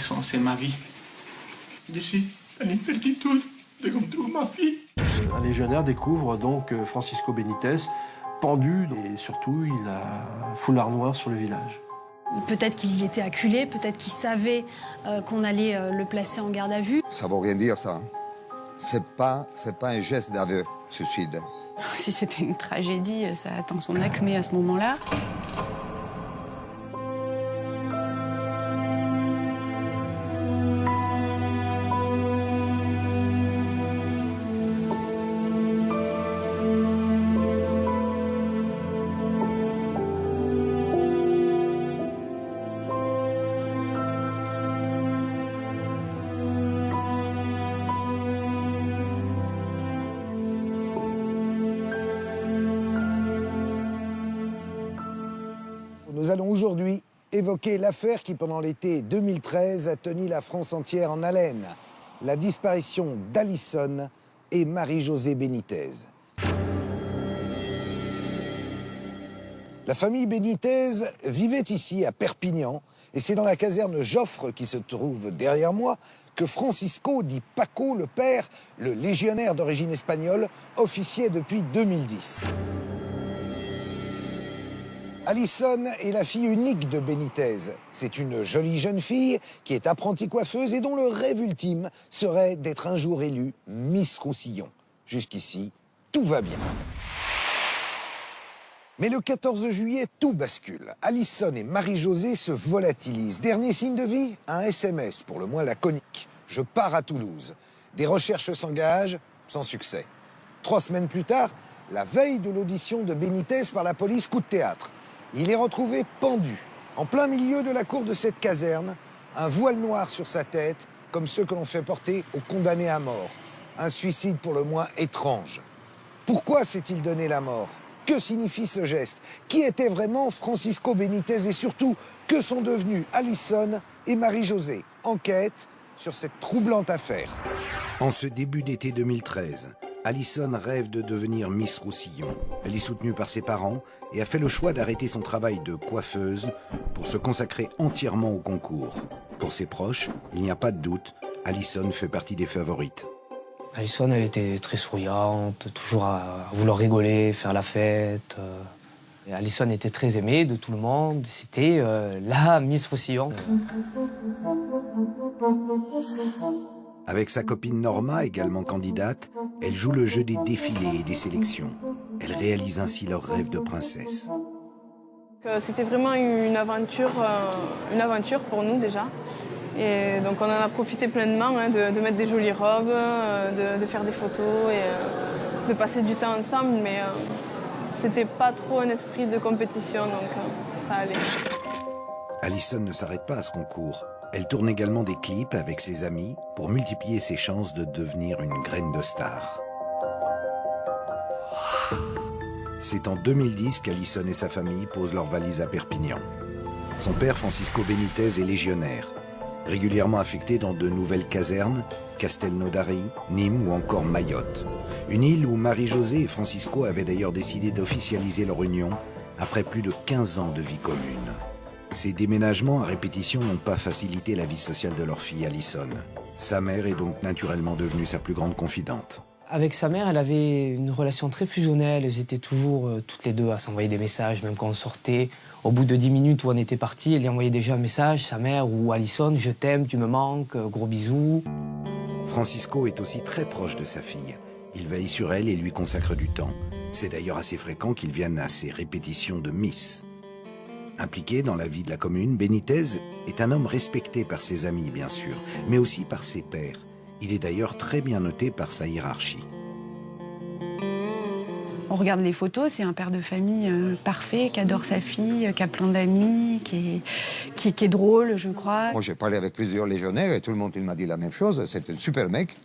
Alison, c'est ma vie. Je suis en incertitude de retrouver ma fille. Un légionnaire découvre donc Francisco Benitez pendu et surtout il a un foulard noir sur le village. Peut-être qu'il y était acculé, peut-être qu'il savait qu'on allait le placer en garde à vue. Ça veut rien dire, ça. C'est pas un geste d'aveu, suicide. Si c'était une tragédie, ça atteint son acmé à ce moment-là. Nous allons aujourd'hui évoquer l'affaire qui, pendant l'été 2013, a tenu la France entière en haleine. La disparition d'Alison et Marie-Josée Benitez. La famille Benitez vivait ici, à Perpignan, et c'est dans la caserne Joffre, qui se trouve derrière moi, que Francisco, dit Paco, le père, le légionnaire d'origine espagnole, officiait depuis 2010. Alison est la fille unique de Benitez. C'est une jolie jeune fille qui est apprentie coiffeuse et dont le rêve ultime serait d'être un jour élue Miss Roussillon. Jusqu'ici, tout va bien. Mais le 14 juillet, tout bascule. Alison et Marie-Josée se volatilisent. Dernier signe de vie, un SMS, pour le moins laconique. Je pars à Toulouse. Des recherches s'engagent, sans succès. 3 semaines plus tard, la veille de l'audition de Benitez par la police, coup de théâtre. Il est retrouvé pendu, en plein milieu de la cour de cette caserne, un voile noir sur sa tête, comme ceux que l'on fait porter aux condamnés à mort. Un suicide pour le moins étrange. Pourquoi s'est-il donné la mort? Que signifie ce geste? Qui était vraiment Francisco Benitez? Et surtout, que sont devenus Alison et Marie-Josée? Enquête sur cette troublante affaire. En ce début d'été 2013, Alison rêve de devenir Miss Roussillon. Elle est soutenue par ses parents et a fait le choix d'arrêter son travail de coiffeuse pour se consacrer entièrement au concours. Pour ses proches, il n'y a pas de doute, Alison fait partie des favorites. Alison, elle était très souriante, toujours à vouloir rigoler, faire la fête. Et Alison était très aimée de tout le monde. C'était la Miss Roussillon. Avec sa copine Norma, également candidate, elle joue le jeu des défilés et des sélections. Elle réalise ainsi leur rêve de princesse. C'était vraiment une aventure pour nous déjà. Et donc on en a profité pleinement de mettre des jolies robes, de faire des photos et de passer du temps ensemble. Mais c'était pas trop un esprit de compétition, donc ça allait. Alison ne s'arrête pas à ce concours. Elle tourne également des clips avec ses amis pour multiplier ses chances de devenir une graine de star. C'est en 2010 qu'Alison et sa famille posent leurs valises à Perpignan. Son père, Francisco Benitez, est légionnaire, régulièrement affecté dans de nouvelles casernes, Castelnaudary, Nîmes ou encore Mayotte. Une île où Marie-Josée et Francisco avaient d'ailleurs décidé d'officialiser leur union après plus de 15 ans de vie commune. Ces déménagements à répétition n'ont pas facilité la vie sociale de leur fille Alison. Sa mère est donc naturellement devenue sa plus grande confidente. Avec sa mère, elle avait une relation très fusionnelle. Elles étaient toujours toutes les deux à s'envoyer des messages, même quand on sortait. Au bout de 10 minutes où on était partis, elle lui envoyait déjà un message, sa mère ou Alison, je t'aime, tu me manques, gros bisous. Francisco est aussi très proche de sa fille. Il veille sur elle et lui consacre du temps. C'est d'ailleurs assez fréquent qu'il vienne à ses répétitions de Miss. Impliqué dans la vie de la commune, Benitez est un homme respecté par ses amis, bien sûr, mais aussi par ses pairs. Il est d'ailleurs très bien noté par sa hiérarchie. On regarde les photos, c'est un père de famille parfait, qui adore sa fille, qui a plein d'amis, qui est drôle, je crois. Moi, j'ai parlé avec plusieurs légionnaires et tout le monde il m'a dit la même chose. C'est un super mec.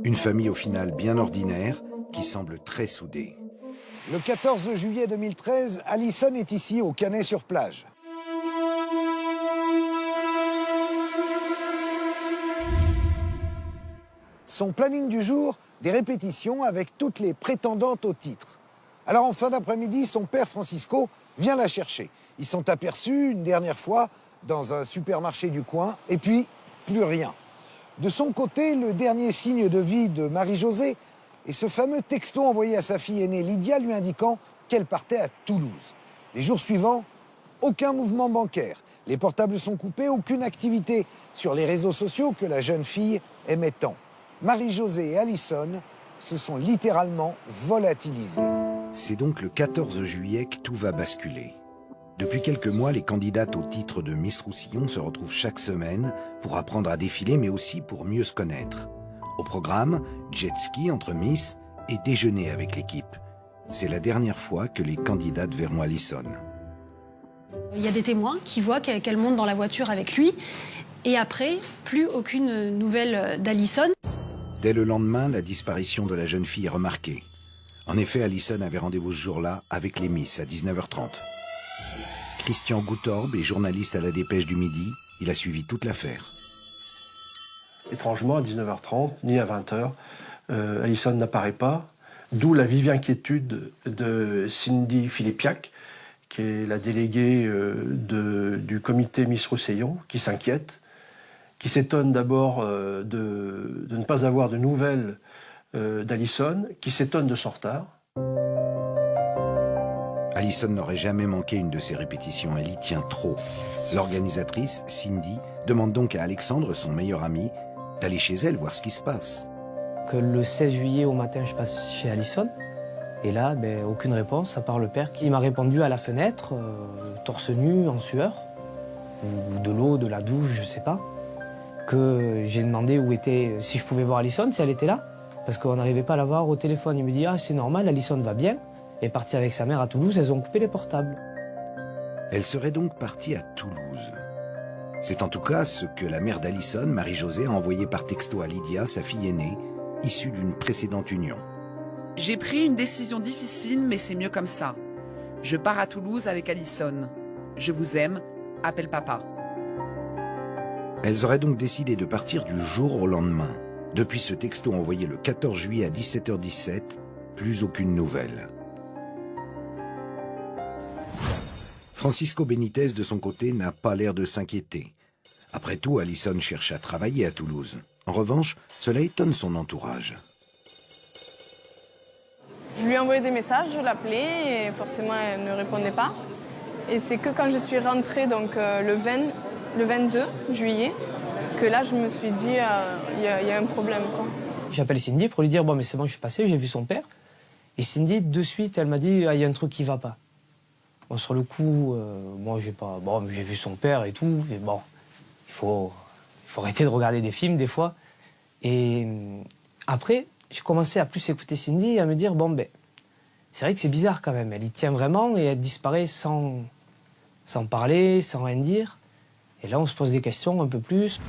Une famille au final bien ordinaire qui semble très soudée. Le 14 juillet 2013, Alison est ici, au Canet-sur-Plage. Son planning du jour, des répétitions avec toutes les prétendantes au titre. Alors en fin d'après-midi, son père Francisco vient la chercher. Ils sont aperçus une dernière fois dans un supermarché du coin, et puis plus rien. De son côté, le dernier signe de vie de Marie-Josée est ce fameux texto envoyé à sa fille aînée Lydia lui indiquant qu'elle partait à Toulouse. Les jours suivants, aucun mouvement bancaire. Les portables sont coupés, aucune activité sur les réseaux sociaux que la jeune fille aimait tant. Marie-Josée et Alison se sont littéralement volatilisés. C'est donc le 14 juillet que tout va basculer. Depuis quelques mois, les candidates au titre de Miss Roussillon se retrouvent chaque semaine pour apprendre à défiler, mais aussi pour mieux se connaître. Au programme, jet ski entre Miss et déjeuner avec l'équipe. C'est la dernière fois que les candidates verront Alison. Il y a des témoins qui voient qu'elle monte dans la voiture avec lui. Et après, plus aucune nouvelle d'Alison. Dès le lendemain, la disparition de la jeune fille est remarquée. En effet, Alison avait rendez-vous ce jour-là avec les Miss à 19h30. Christian Goutorbe est journaliste à la Dépêche du Midi. Il a suivi toute l'affaire. Étrangement, à 19h30, ni à 20h, Alison n'apparaît pas, d'où la vive inquiétude de Cindy Philippiac, qui est la déléguée du comité Miss Roussillon, qui s'inquiète, qui s'étonne d'abord de ne pas avoir de nouvelles d'Alison, qui s'étonne de son retard. Alison n'aurait jamais manqué une de ses répétitions, elle y tient trop. L'organisatrice, Cindy, demande donc à Alexandre, son meilleur ami, d'aller chez elle voir ce qui se passe. Que le 16 juillet au matin, je passe chez Alison. Et là, aucune réponse, à part le père qui m'a répondu à la fenêtre, torse nu, en sueur, ou de l'eau, de la douche, je sais pas. Que j'ai demandé où était, si je pouvais voir Alison, si elle était là. Parce qu'on n'arrivait pas à la voir au téléphone. Il me dit « Ah, c'est normal, Alison va bien. » Elle est partie avec sa mère à Toulouse, elles ont coupé les portables. Elle serait donc partie à Toulouse. C'est en tout cas ce que la mère d'Alison, Marie-Josée, a envoyé par texto à Lydia, sa fille aînée, issue d'une précédente union. J'ai pris une décision difficile, mais c'est mieux comme ça. Je pars à Toulouse avec Alison. Je vous aime, appelle papa. Elles auraient donc décidé de partir du jour au lendemain. Depuis ce texto envoyé le 14 juillet à 17h17, plus aucune nouvelle. Francisco Benitez, de son côté, n'a pas l'air de s'inquiéter. Après tout, Alison cherche à travailler à Toulouse. En revanche, cela étonne son entourage. Je lui ai envoyé des messages, je l'appelais et forcément elle ne répondait pas. Et c'est que quand je suis rentrée donc, le 22 juillet que là je me suis dit il y a un problème, quoi. J'appelle Cindy pour lui dire « Bon, mais c'est bon, je suis passé, j'ai vu son père. » Et Cindy, de suite, elle m'a dit « Ah, il y a un truc qui va pas. » Bon, sur le coup, moi, j'ai vu son père et tout. Et bon, il faut arrêter de regarder des films des fois. Et après, j'ai commencé à plus écouter Cindy et à me dire, c'est vrai que c'est bizarre quand même. Elle y tient vraiment et elle disparaît sans parler, sans rien dire. Et là, on se pose des questions un peu plus.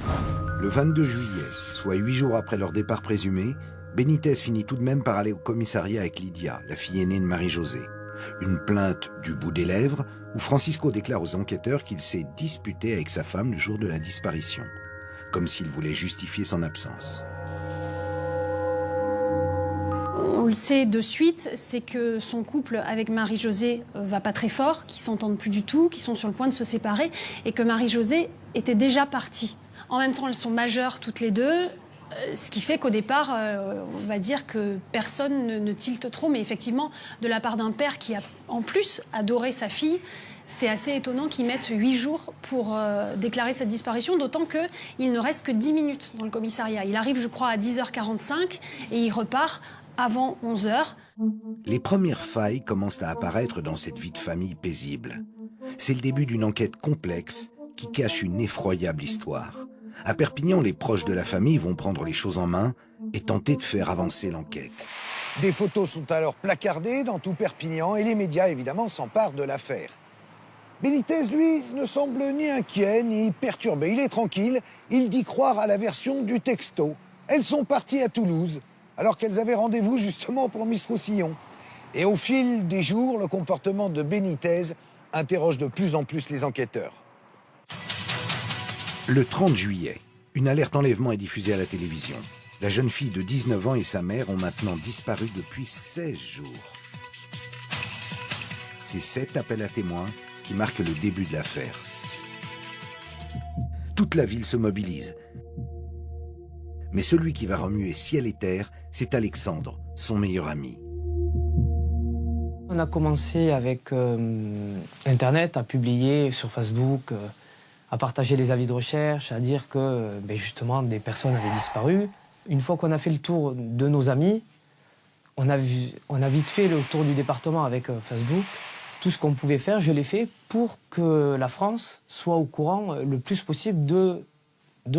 Le 22 juillet, soit 8 jours après leur départ présumé, Benitez finit tout de même par aller au commissariat avec Lydia, la fille aînée de Marie-Josée. Une plainte du bout des lèvres où Francisco déclare aux enquêteurs qu'il s'est disputé avec sa femme le jour de la disparition, comme s'il voulait justifier son absence. On le sait de suite, c'est que son couple avec Marie-Josée va pas très fort, qu'ils s'entendent plus du tout, qu'ils sont sur le point de se séparer et que Marie-Josée était déjà partie. En même temps, elles sont majeures toutes les deux. Ce qui fait qu'au départ, on va dire que personne ne tilte trop, mais effectivement, de la part d'un père qui a en plus adoré sa fille, c'est assez étonnant qu'ils mettent 8 jours pour déclarer cette disparition, d'autant qu'il ne reste que 10 minutes dans le commissariat. Il arrive, je crois, à 10h45 et il repart avant 11h. Les premières failles commencent à apparaître dans cette vie de famille paisible. C'est le début d'une enquête complexe qui cache une effroyable histoire. À Perpignan, les proches de la famille vont prendre les choses en main et tenter de faire avancer l'enquête. Des photos sont alors placardées dans tout Perpignan et les médias, évidemment, s'emparent de l'affaire. Benitez, lui, ne semble ni inquiet ni perturbé. Il est tranquille, il dit croire à la version du texto. Elles sont parties à Toulouse, alors qu'elles avaient rendez-vous justement pour Miss Roussillon. Et au fil des jours, le comportement de Benitez interroge de plus en plus les enquêteurs. Le 30 juillet, une alerte enlèvement est diffusée à la télévision. La jeune fille de 19 ans et sa mère ont maintenant disparu depuis 16 jours. C'est cet appel à témoins qui marque le début de l'affaire. Toute la ville se mobilise. Mais celui qui va remuer ciel et terre, c'est Alexandre, son meilleur ami. On a commencé avec Internet, à publier sur Facebook, à partager les avis de recherche, à dire que justement des personnes avaient disparu. Une fois qu'on a fait le tour de nos amis, on a vite fait le tour du département avec Facebook. Tout ce qu'on pouvait faire, je l'ai fait pour que la France soit au courant le plus possible de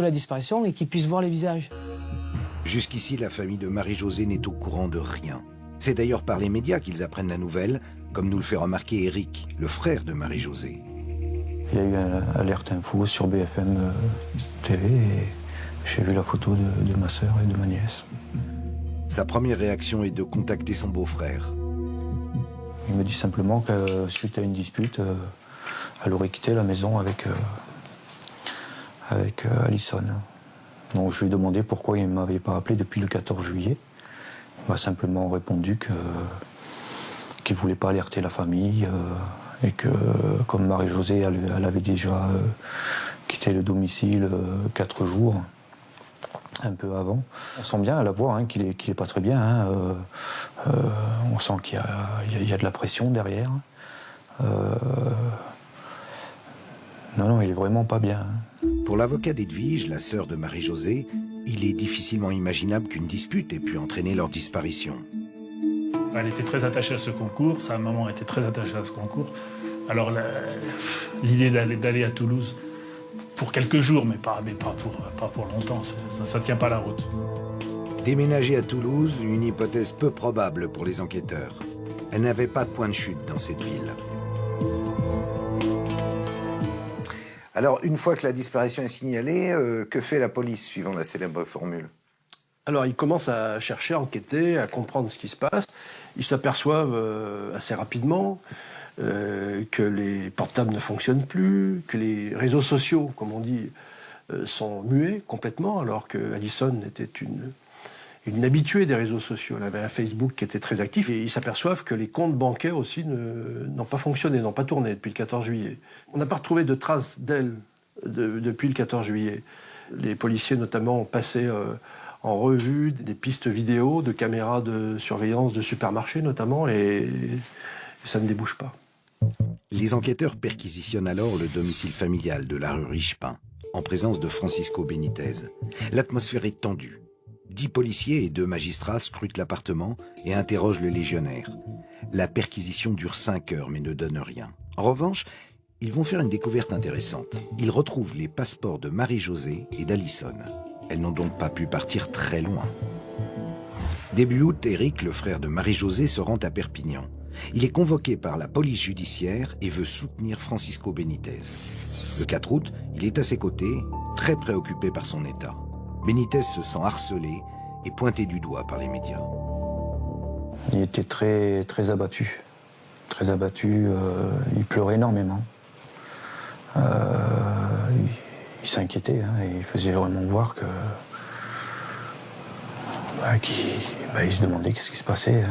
la disparition et qu'ils puissent voir les visages. Jusqu'ici, la famille de Marie-Josée n'est au courant de rien. C'est d'ailleurs par les médias qu'ils apprennent la nouvelle, comme nous le fait remarquer Eric, le frère de Marie-Josée. Il y a eu un alerte info sur BFM TV et j'ai vu la photo de ma sœur et de ma nièce. Sa première réaction est de contacter son beau-frère. Il me dit simplement que suite à une dispute, elle aurait quitté la maison avec Alison. Donc je lui ai demandé pourquoi il ne m'avait pas appelé depuis le 14 juillet. Il m'a simplement répondu qu'il ne voulait pas alerter la famille et que comme Marie-Josée, elle avait déjà quitté le domicile 4 jours, un peu avant. On sent bien à la voix qu'il est pas très bien. On sent qu'il y a de la pression derrière. Non, il est vraiment pas bien. Pour l'avocat d'Edwige, la sœur de Marie-Josée, il est difficilement imaginable qu'une dispute ait pu entraîner leur disparition. Elle était très attachée à ce concours, sa maman était très attachée à ce concours. Alors l'idée d'aller à Toulouse pour quelques jours, mais pas pour longtemps, ça ne tient pas la route. Déménager à Toulouse, une hypothèse peu probable pour les enquêteurs. Elle n'avait pas de point de chute dans cette ville. Alors, une fois que la disparition est signalée, que fait la police, suivant la célèbre formule? Alors, ils commencent à chercher, à enquêter, à comprendre ce qui se passe. Ils s'aperçoivent assez rapidement que les portables ne fonctionnent plus, que les réseaux sociaux, comme on dit, sont muets complètement, alors que Alison était une habituée des réseaux sociaux. Elle avait un Facebook qui était très actif. Et ils s'aperçoivent que les comptes bancaires aussi n'ont pas fonctionné, n'ont pas tourné depuis le 14 juillet. On n'a pas retrouvé de traces d'elle depuis le 14 juillet. Les policiers, notamment, ont passé en revue des pistes vidéo, de caméras de surveillance de supermarchés, notamment, et ça ne débouche pas. Les enquêteurs perquisitionnent alors le domicile familial de la rue Richepin, en présence de Francisco Benitez. L'atmosphère est tendue. 10 policiers et 2 magistrats scrutent l'appartement et interrogent le légionnaire. La perquisition dure 5 heures mais ne donne rien. En revanche, ils vont faire une découverte intéressante. Ils retrouvent les passeports de Marie-Josée et d'Alison. Elles n'ont donc pas pu partir très loin. Début août, Eric, le frère de Marie-Josée, se rend à Perpignan. Il est convoqué par la police judiciaire et veut soutenir Francisco Benitez. Le 4 août, il est à ses côtés, très préoccupé par son état. Benitez se sent harcelé et pointé du doigt par les médias. Il était très, très abattu. Très abattu. Il pleurait énormément. Il s'inquiétait. Il faisait vraiment voir que... il se demandait qu'est-ce qui se passait.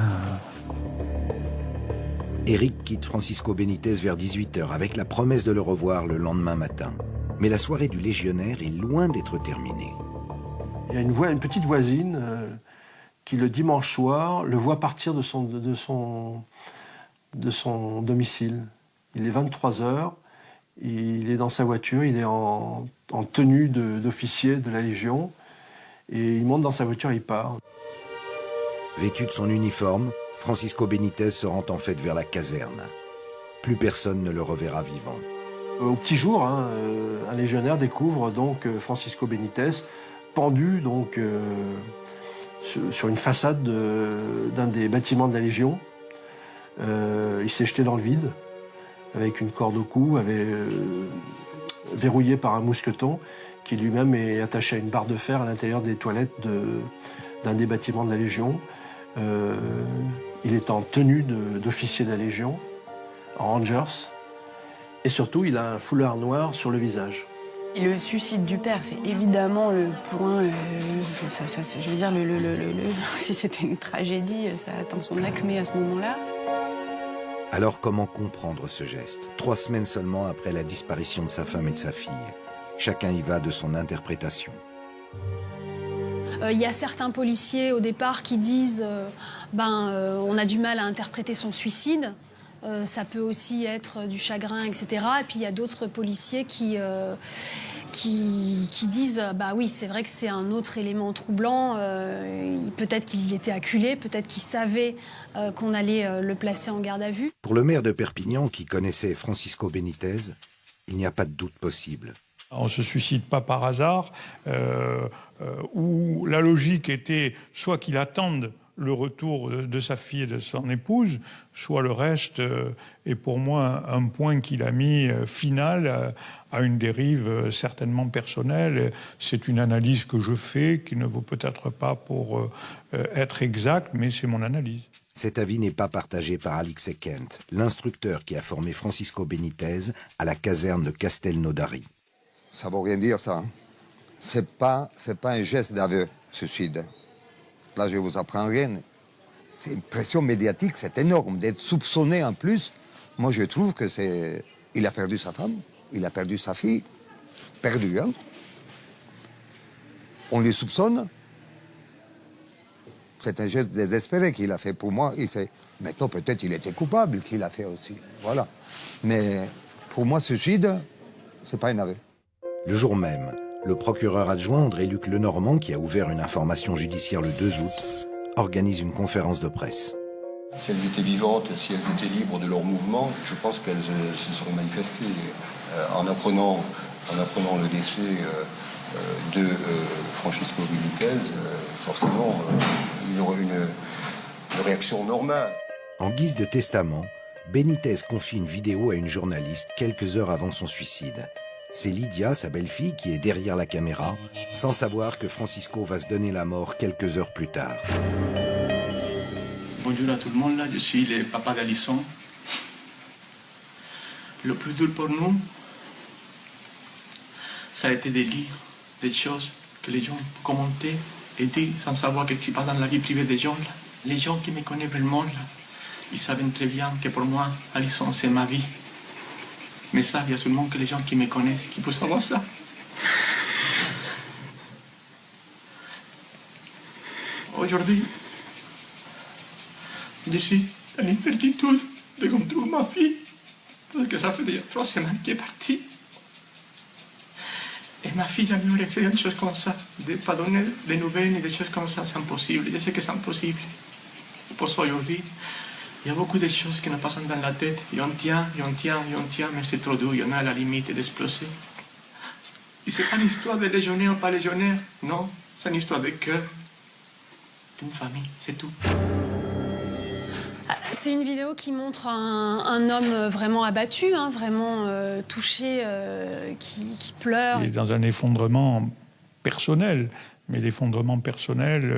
Eric quitte Francisco Benitez vers 18h avec la promesse de le revoir le lendemain matin. Mais la soirée du légionnaire est loin d'être terminée. Il y a une petite voisine qui, le dimanche soir, le voit partir de son domicile. Il est 23h, il est dans sa voiture, il est en tenue d'officier de la Légion, et il monte dans sa voiture et il part. Vêtu de son uniforme, Francisco Benitez se rend en fait vers la caserne. Plus personne ne le reverra vivant. Au petit jour, un légionnaire découvre donc Francisco Benitez pendu donc, sur une façade d'un des bâtiments de la Légion. Il s'est jeté dans le vide avec une corde au cou, verrouillé par un mousqueton qui lui-même est attaché à une barre de fer à l'intérieur des toilettes d'un des bâtiments de la Légion. Il est en tenue d'officier de la Légion, en Rangers, et surtout il a un foulard noir sur le visage. Et le suicide du père, c'est évidemment le point, je veux dire, si c'était une tragédie, ça atteint son acmé à ce moment-là. Alors comment comprendre ce geste, 3 semaines seulement après la disparition de sa femme et de sa fille? Chacun y va de son interprétation. Il y a certains policiers au départ qui disent on a du mal à interpréter son suicide. Ça peut aussi être du chagrin, etc. Et puis il y a d'autres policiers qui disent oui, c'est vrai que c'est un autre élément troublant. Peut-être qu'il était acculé, peut-être qu'il savait qu'on allait le placer en garde à vue. Pour le maire de Perpignan, qui connaissait Francisco Benitez, il n'y a pas de doute possible. On ne se suicide pas par hasard, où la logique était soit qu'il attende le retour de sa fille et de son épouse, soit le reste est pour moi un point qu'il a mis final à une dérive certainement personnelle. C'est une analyse que je fais, qui ne vaut peut-être pas pour être exacte, mais c'est mon analyse. Cet avis n'est pas partagé par Alix Kent, l'instructeur qui a formé Francisco Benitez à la caserne de Castelnaudary. Ça ne veut rien dire, ça. C'est pas un geste d'aveu, suicide. Là, je vous apprends rien. C'est une pression médiatique, c'est énorme. D'être soupçonné en plus, moi, je trouve que c'est... Il a perdu sa femme, il a perdu sa fille. Perdu, hein. On les soupçonne. C'est un geste désespéré qu'il a fait pour moi. Maintenant, peut-être il était coupable, qu'il a fait aussi. Voilà. Mais pour moi, suicide, c'est pas un aveu. Le jour même, le procureur adjoint André-Luc Lenormand, qui a ouvert une information judiciaire le 2 août, organise une conférence de presse. Si elles étaient vivantes, si elles étaient libres de leur mouvement, je pense qu'elles se seraient manifestées. En apprenant le décès de Francisco Benitez, forcément, il y aurait une réaction normale. En guise de testament, Benitez confie une vidéo à une journaliste quelques heures avant son suicide. C'est Lydia, sa belle-fille, qui est derrière la caméra, sans savoir que Francisco va se donner la mort quelques heures plus tard. Bonjour à tout le monde, là, je suis le papa d'Alison. Le plus dur pour nous, ça a été de lire des choses que les gens commentaient et disent sans savoir ce qui se passe dans la vie privée des gens. Là. Les gens qui me connaissent vraiment, là, ils savent très bien que pour moi, Alison, c'est ma vie. Mais ça, il y a seulement que les gens qui me connaissent qui peuvent savoir ça. Aujourd'hui, je suis dans l'incertitude de qu'on trouve ma fille, parce que ça fait déjà 3 semaines qu'elle est partie. Et ma fille jamais aurait fait une chose comme ça, de ne pas donner des nouvelles ni des choses comme ça, c'est impossible. Je sais que c'est impossible. Pour ça, aujourd'hui, il y a beaucoup de choses qui nous passent dans la tête. Et on tient, mais c'est trop dur, on est à la limite d'exploser. Et c'est pas une histoire de légionnaire ou pas légionnaire, non, c'est une histoire de cœur, d'une famille, c'est tout. C'est une vidéo qui montre un homme vraiment abattu, hein, vraiment touché, qui pleure. Il est dans un effondrement personnel, mais l'effondrement personnel,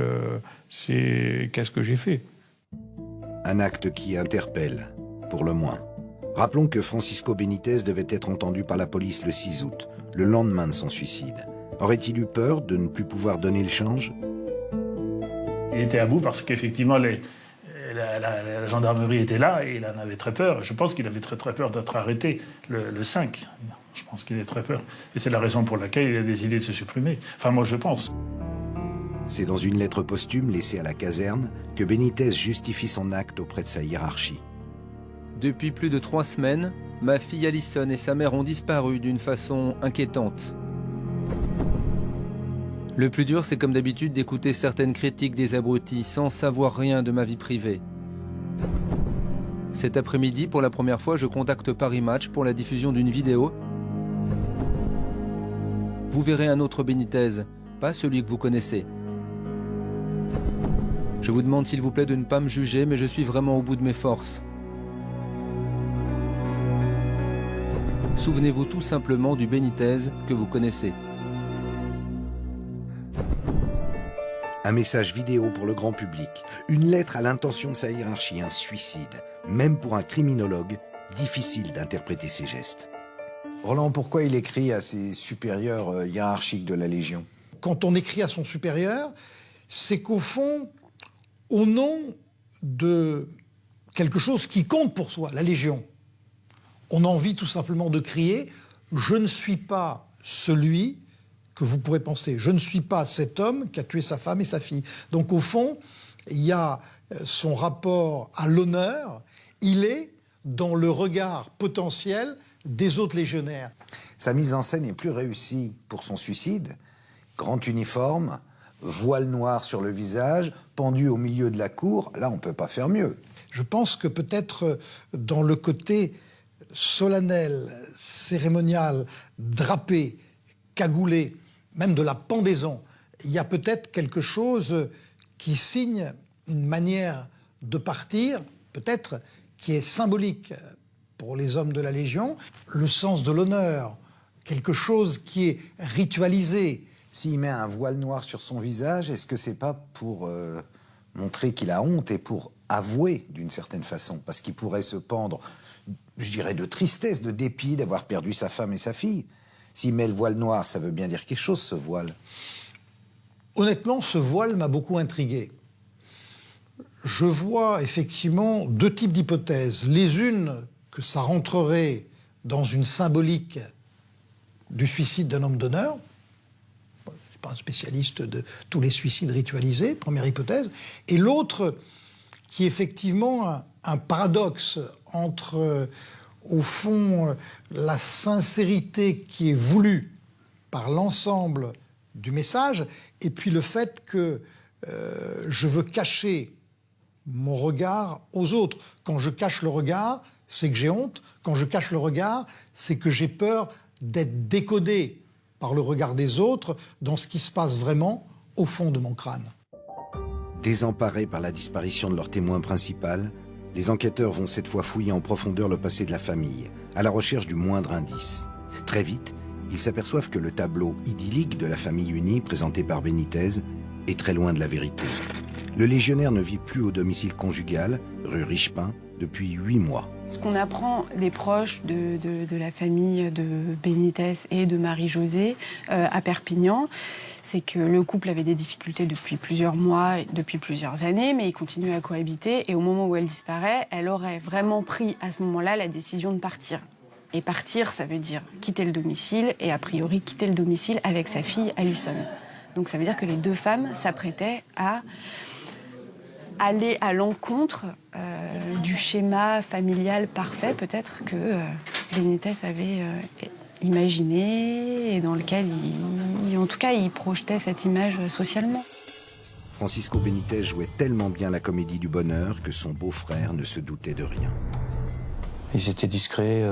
c'est qu'est-ce que j'ai fait ? Un acte qui interpelle, pour le moins. Rappelons que Francisco Benitez devait être entendu par la police le 6 août, le lendemain de son suicide. Aurait-il eu peur de ne plus pouvoir donner le change ? Il était à bout parce qu'effectivement, la gendarmerie était là et il en avait très peur. Je pense qu'il avait très peur d'être arrêté le 5. Je pense qu'il avait très peur. Et c'est la raison pour laquelle il a décidé de se supprimer. Enfin, moi, je pense. C'est dans une lettre posthume laissée à la caserne que Benitez justifie son acte auprès de sa hiérarchie. Depuis plus de 3 semaines, ma fille Alison et sa mère ont disparu d'une façon inquiétante. Le plus dur, c'est comme d'habitude d'écouter certaines critiques des abrutis sans savoir rien de ma vie privée. Cet après-midi, pour la première fois, je contacte Paris Match pour la diffusion d'une vidéo. Vous verrez un autre Benitez, pas celui que vous connaissez. Je vous demande s'il vous plaît de ne pas me juger, mais je suis vraiment au bout de mes forces. Souvenez-vous tout simplement du Benitez que vous connaissez. Un message vidéo pour le grand public, une lettre à l'intention de sa hiérarchie, un suicide. Même pour un criminologue, difficile d'interpréter ses gestes. Roland, pourquoi il écrit à ses supérieurs hiérarchiques de la Légion ? Quand on écrit à son supérieur, c'est qu'au fond, au nom de quelque chose qui compte pour soi, la Légion, on a envie tout simplement de crier « Je ne suis pas celui que vous pourrez penser. Je ne suis pas cet homme qui a tué sa femme et sa fille. Donc au fond, il y a son rapport à l'honneur, il est dans le regard potentiel des autres légionnaires. Sa mise en scène est plus réussie pour son suicide. Grand uniforme, voile noir sur le visage, pendu au milieu de la cour. Là, on ne peut pas faire mieux. Je pense que peut-être dans le côté solennel, cérémonial, drapé, cagoulé, même de la pendaison, il y a peut-être quelque chose qui signe une manière de partir, peut-être qui est symbolique pour les hommes de la Légion, le sens de l'honneur, quelque chose qui est ritualisé. S'il met un voile noir sur son visage, est-ce que c'est pas pour montrer qu'il a honte et pour avouer d'une certaine façon? Parce qu'il pourrait se pendre, je dirais, de tristesse, de dépit d'avoir perdu sa femme et sa fille. S'il met le voile noir, ça veut bien dire quelque chose, ce voile. Honnêtement, ce voile m'a beaucoup intrigué. Je vois effectivement deux types d'hypothèses. Les unes, que ça rentrerait dans une symbolique du suicide d'un homme d'honneur. Je ne suis pas un spécialiste de tous les suicides ritualisés, première hypothèse. Et l'autre, qui est effectivement un paradoxe entre, au fond, la sincérité qui est voulue par l'ensemble du message, et puis le fait que je veux cacher mon regard aux autres. Quand je cache le regard, c'est que j'ai honte. Quand je cache le regard, c'est que j'ai peur d'être décodé par le regard des autres dans ce qui se passe vraiment au fond de mon crâne. Désemparés par la disparition de leur témoin principal, les enquêteurs vont cette fois fouiller en profondeur le passé de la famille, à la recherche du moindre indice. Très vite, ils s'aperçoivent que le tableau idyllique de la famille unie présenté par Benitez est très loin de la vérité. Le légionnaire ne vit plus au domicile conjugal, rue Richepin, depuis 8 mois. Ce qu'on apprend des proches de la famille de Benitez et de Marie-Josée à Perpignan, c'est que le couple avait des difficultés depuis plusieurs mois, depuis plusieurs années, mais ils continuent à cohabiter. Et au moment où elle disparaît, elle aurait vraiment pris à ce moment-là la décision de partir. Et partir, ça veut dire quitter le domicile, et a priori quitter le domicile avec sa fille Alison. Donc ça veut dire que les deux femmes s'apprêtaient à aller à l'encontre du schéma familial parfait, peut-être que Benitez avait imaginé et dans lequel, en tout cas, il projetait cette image socialement. Francisco Benitez jouait tellement bien la comédie du bonheur que son beau-frère ne se doutait de rien. Ils étaient discrets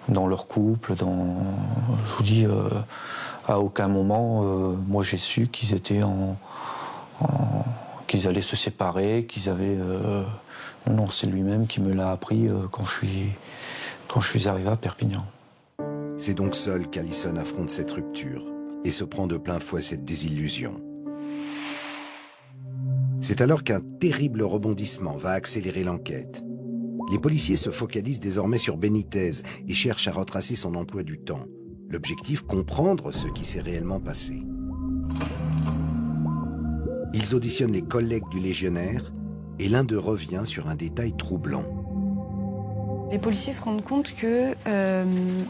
dans leur couple, je vous dis, à aucun moment, moi j'ai su qu'ils étaient qu'ils allaient se séparer, qu'ils avaient... Non, c'est lui-même qui me l'a appris quand je suis arrivé à Perpignan. C'est donc seul qu'Alison affronte cette rupture et se prend de plein fouet cette désillusion. C'est alors qu'un terrible rebondissement va accélérer l'enquête. Les policiers se focalisent désormais sur Benitez et cherchent à retracer son emploi du temps. L'objectif, comprendre ce qui s'est réellement passé. Ils auditionnent les collègues du légionnaire et l'un d'eux revient sur un détail troublant. Les policiers se rendent compte que,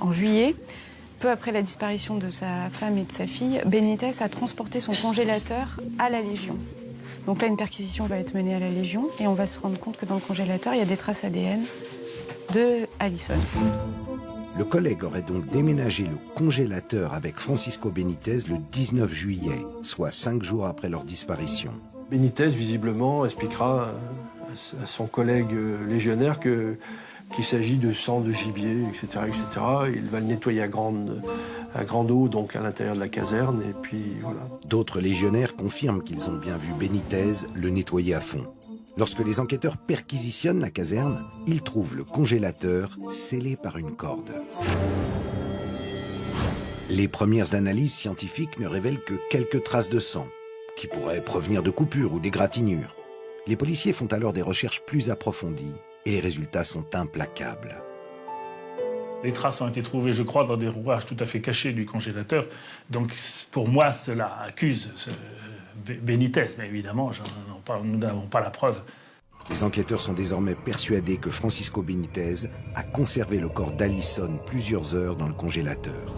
en juillet, peu après la disparition de sa femme et de sa fille, Benitez a transporté son congélateur à la Légion. Donc là, une perquisition va être menée à la Légion et on va se rendre compte que dans le congélateur, il y a des traces ADN de Alison. Le collègue aurait donc déménagé le congélateur avec Francisco Benitez le 19 juillet, soit 5 jours après leur disparition. Benitez, visiblement, expliquera à son collègue légionnaire qu'il s'agit de sang de gibier, etc., etc. Il va le nettoyer à grande eau, donc à l'intérieur de la caserne, et puis voilà. D'autres légionnaires confirment qu'ils ont bien vu Benitez le nettoyer à fond. Lorsque les enquêteurs perquisitionnent la caserne, ils trouvent le congélateur scellé par une corde. Les premières analyses scientifiques ne révèlent que quelques traces de sang, qui pourraient provenir de coupures ou d'égratignures. Les policiers font alors des recherches plus approfondies et les résultats sont implacables. Les traces ont été trouvées, je crois, dans des rouages tout à fait cachés du congélateur. Donc, pour moi, cela accuse Benitez. Mais évidemment, nous n'avons pas la preuve. Les enquêteurs sont désormais persuadés que Francisco Benitez a conservé le corps d'Alison plusieurs heures dans le congélateur.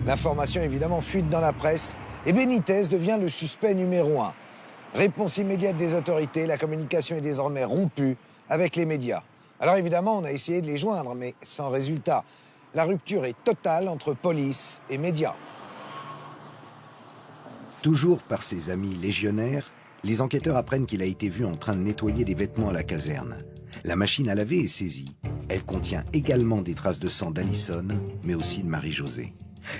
L'information évidemment fuite dans la presse et Benitez devient le suspect numéro 1. Réponse immédiate des autorités, la communication est désormais rompue avec les médias. Alors évidemment, on a essayé de les joindre, mais sans résultat. La rupture est totale entre police et médias. Toujours par ses amis légionnaires, les enquêteurs apprennent qu'il a été vu en train de nettoyer des vêtements à la caserne. La machine à laver est saisie. Elle contient également des traces de sang d'Alison, mais aussi de Marie-Josée.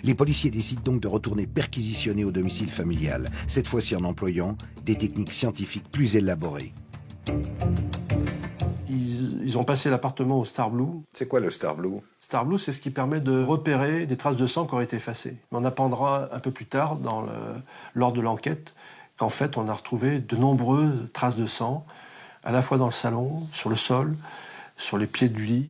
Les policiers décident donc de retourner perquisitionner au domicile familial, cette fois-ci en employant des techniques scientifiques plus élaborées. Ils ont passé l'appartement au Star Blue. C'est quoi le Star Blue? Star Blue, c'est ce qui permet de repérer des traces de sang qui auraient été effacées. Mais on apprendra un peu plus tard, lors de l'enquête, qu'en fait, on a retrouvé de nombreuses traces de sang, à la fois dans le salon, sur le sol, sur les pieds du lit.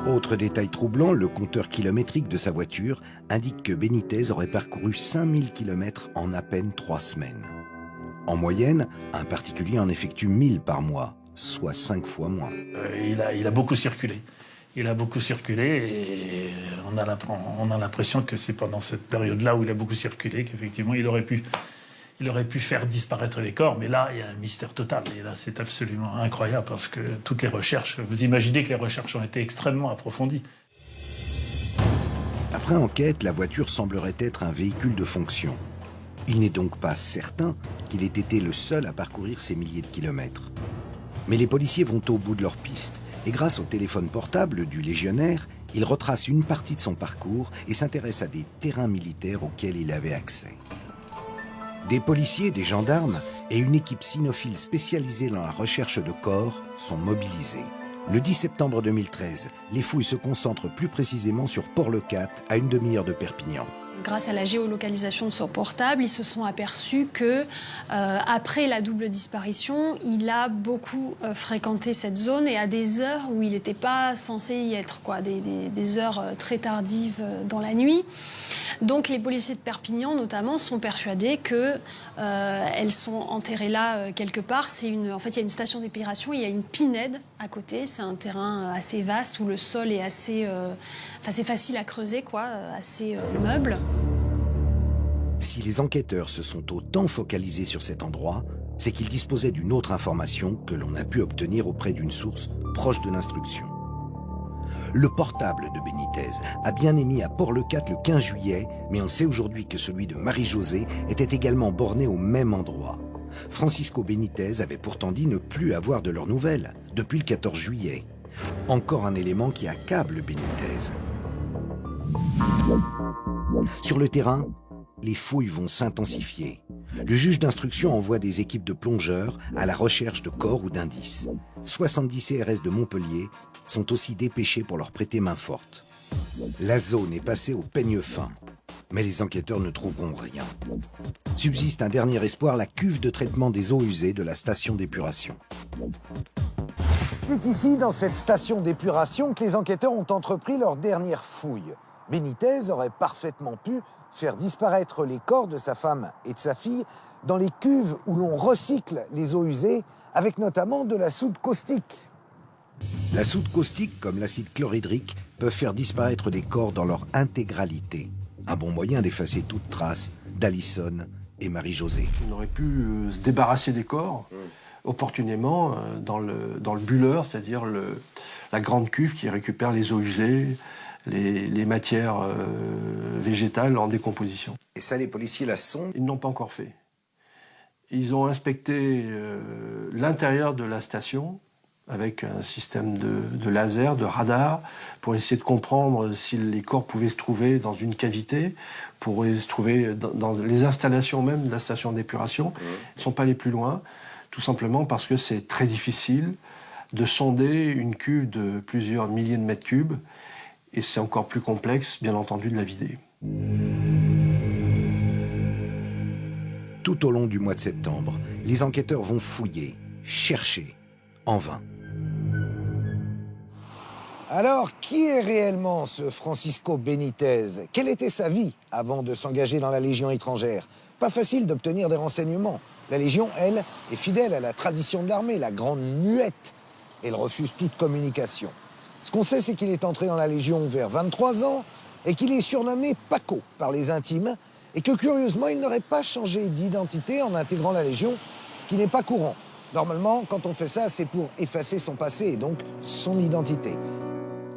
Autre détail troublant, le compteur kilométrique de sa voiture indique que Benitez aurait parcouru 5000 km en à peine 3 semaines. En moyenne, un particulier en effectue 1000 par mois, soit 5 fois moins. Il a beaucoup circulé. Il a beaucoup circulé et on a l'impression que c'est pendant cette période-là où il a beaucoup circulé qu'effectivement il aurait pu faire disparaître les corps, mais là, il y a un mystère total. Et là, c'est absolument incroyable parce que toutes les recherches, vous imaginez que les recherches ont été extrêmement approfondies. Après enquête, la voiture semblerait être un véhicule de fonction. Il n'est donc pas certain qu'il ait été le seul à parcourir ces milliers de kilomètres. Mais les policiers vont au bout de leur piste. Et grâce au téléphone portable du légionnaire, ils retracent une partie de son parcours et s'intéressent à des terrains militaires auxquels il avait accès. Des policiers, des gendarmes et une équipe cynophile spécialisée dans la recherche de corps sont mobilisés. Le 10 septembre 2013, les fouilles se concentrent plus précisément sur Port-le-Cat, à une demi-heure de Perpignan. Grâce à la géolocalisation de son portable, ils se sont aperçus que, après la double disparition, il a beaucoup fréquenté cette zone et à des heures où il n'était pas censé y être, des heures très tardives dans la nuit. Donc les policiers de Perpignan, notamment, sont persuadés qu'elles sont enterrées là quelque part. En fait, il y a une station d'épuration, il y a une pinède à côté. C'est un terrain assez vaste où le sol est assez... c'est facile à creuser, assez meuble. Si les enquêteurs se sont autant focalisés sur cet endroit, c'est qu'ils disposaient d'une autre information que l'on a pu obtenir auprès d'une source proche de l'instruction. Le portable de Benitez a bien émis à Port-le-Cat le 15 juillet, mais on sait aujourd'hui que celui de Marie-Josée était également borné au même endroit. Francisco Benitez avait pourtant dit ne plus avoir de leurs nouvelles depuis le 14 juillet. Encore un élément qui accable Benitez. Sur le terrain, les fouilles vont s'intensifier. Le juge d'instruction envoie des équipes de plongeurs à la recherche de corps ou d'indices. 70 CRS de Montpellier sont aussi dépêchés pour leur prêter main forte. La zone est passée au peigne fin, mais les enquêteurs ne trouveront rien. Subsiste un dernier espoir, la cuve de traitement des eaux usées de la station d'épuration. C'est ici, dans cette station d'épuration, que les enquêteurs ont entrepris leur dernière fouille. Benitez aurait parfaitement pu faire disparaître les corps de sa femme et de sa fille dans les cuves où l'on recycle les eaux usées, avec notamment de la soude caustique. La soude caustique, comme l'acide chlorhydrique, peuvent faire disparaître des corps dans leur intégralité. Un bon moyen d'effacer toute trace d'Alison et Marie-Josée. On aurait pu se débarrasser des corps opportunément dans le bulleur, c'est-à-dire la grande cuve qui récupère les eaux usées, les matières végétales en décomposition. Et ça, les policiers la sondent? Ils n'ont pas encore fait. Ils ont inspecté l'intérieur de la station avec un système de laser, de radar, pour essayer de comprendre si les corps pouvaient se trouver dans une cavité, pourraient se trouver dans les installations même de la station d'épuration. Ils ne sont pas allés plus loin, tout simplement parce que c'est très difficile de sonder une cuve de plusieurs milliers de mètres cubes, et c'est encore plus complexe, bien entendu, de la vider. Tout au long du mois de septembre, les enquêteurs vont fouiller, chercher, en vain. Alors, qui est réellement ce Francisco Benítez? Quelle était sa vie avant de s'engager dans la Légion étrangère? Pas facile d'obtenir des renseignements. La Légion, elle, est fidèle à la tradition de l'armée, la grande muette. Elle refuse toute communication. Ce qu'on sait, c'est qu'il est entré dans la Légion vers 23 ans et qu'il est surnommé Paco par les intimes et que, curieusement, il n'aurait pas changé d'identité en intégrant la Légion, ce qui n'est pas courant. Normalement, quand on fait ça, c'est pour effacer son passé et donc son identité.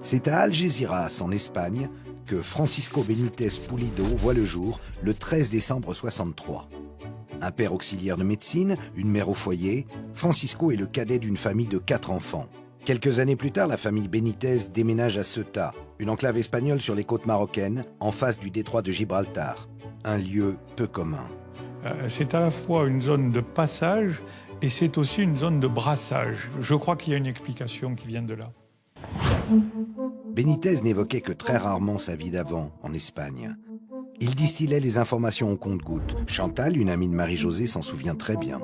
C'est à Algeciras, en Espagne, que Francisco Benítez Pulido voit le jour le 13 décembre 63. Un père auxiliaire de médecine, une mère au foyer, Francisco est le cadet d'une famille de 4 enfants. Quelques années plus tard, la famille Benítez déménage à Ceuta, une enclave espagnole sur les côtes marocaines, en face du détroit de Gibraltar. Un lieu peu commun. C'est à la fois une zone de passage et c'est aussi une zone de brassage. Je crois qu'il y a une explication qui vient de là. Benítez n'évoquait que très rarement sa vie d'avant, en Espagne. Il distillait les informations au compte-gouttes. Chantal, une amie de Marie-Josée, s'en souvient très bien.